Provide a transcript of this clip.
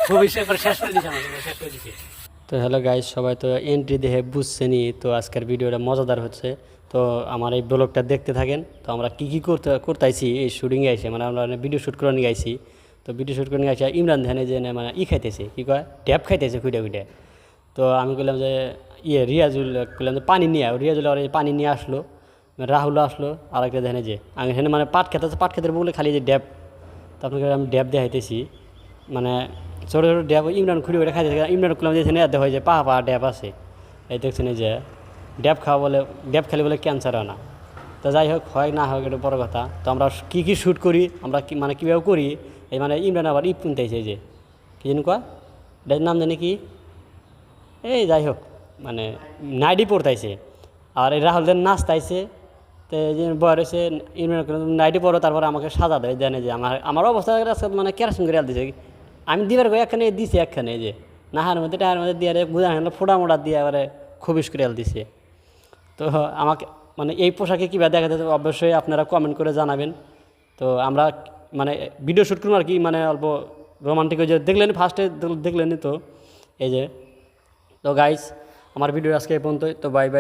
ভবিষ্যৎ করে শেষ করে দিছে আমাদের, শেষ করে দিছে। তো হ্যালো গাইস, সবাই তো এন্ট্রি দেখে বুঝছেনি। তো আজকের ভিডিওটা মজাদার হচ্ছে। তো আমার এই ব্লগটা দেখতে থাকেন। তো আমরা কী কী করতেছি এই শুটিংয়ে আইসে, মানে আমরা ভিডিও শ্যুট করে নিয়ে আইছি। তো ভিডিও শ্যুট করে নিয়ে আসি ইমরান ধ্যানে যে মানে খাইতেছে, কী কয় ট্যাপ খাইতেছে খুঁটে খুঁটে। তো আমি বললাম যে রিয়াজুল বললাম যে পানি নিয়ে রিয়াজুল আর পানি নিয়ে আসলো, রাহুল আসলো, আর একটা ধ্যানে যে আমি এখানে মানে পাট খেতে বলে খালি যে ড্যাব। তো আপনাকে আমি ড্যাব দেখাইতেছি, মানে ছোটো ছোটো ড্যাব ইমরান খুঁড়ে ওটা খাইতেছে। ইমরান করলাম যে এখানে হয় যে পাহা ড্যাব আছে, এই দেখছেন এই যে ড্যাব খাওয়া বলে, ড্যাব খেলে বলে ক্যান্সার হয় না। তো যাই হোক, হয় না হোক এটা বড় কথা। তো আমরা কী কী শ্যুট করি, আমরা মানে কীভাবে করি, এই মানে ইমরান আবার কিনতেছে এই যে কী জানি কয় এটার নাম জানি কি, এই যাই হোক মানে নাইডি পড়তাইছে। আর এই রাহুলদের নাচতাইছে। তো এই যে বয় রয়েছে ইমরান নাইডি পড়ো, তারপরে আমাকে সাজা দেয়, জানে যে আমার অবস্থা মানে কেরাসিন করে দিছে। আমি দিবার একখানে দিছি, একখানে যে নাহার মধ্যে টাহার মধ্যে দিয়ে বুঝা ফোটা মোটা দিয়ে এবারে খুবিস করে দিছে। তো আমাকে মানে এই পোশাকে কীভাবে দেখা যেত অবশ্যই আপনারা কমেন্ট করে জানাবেন। তো আমরা মানে ভিডিও শ্যুট করবো আর কি, মানে অল্প রোমান্টিক যে দেখলেন ফার্স্টে দেখলেনি। তো এই যে তো গাইস, আমার ভিডিও আজকে এই পর্যন্তই। তো বাই বাই।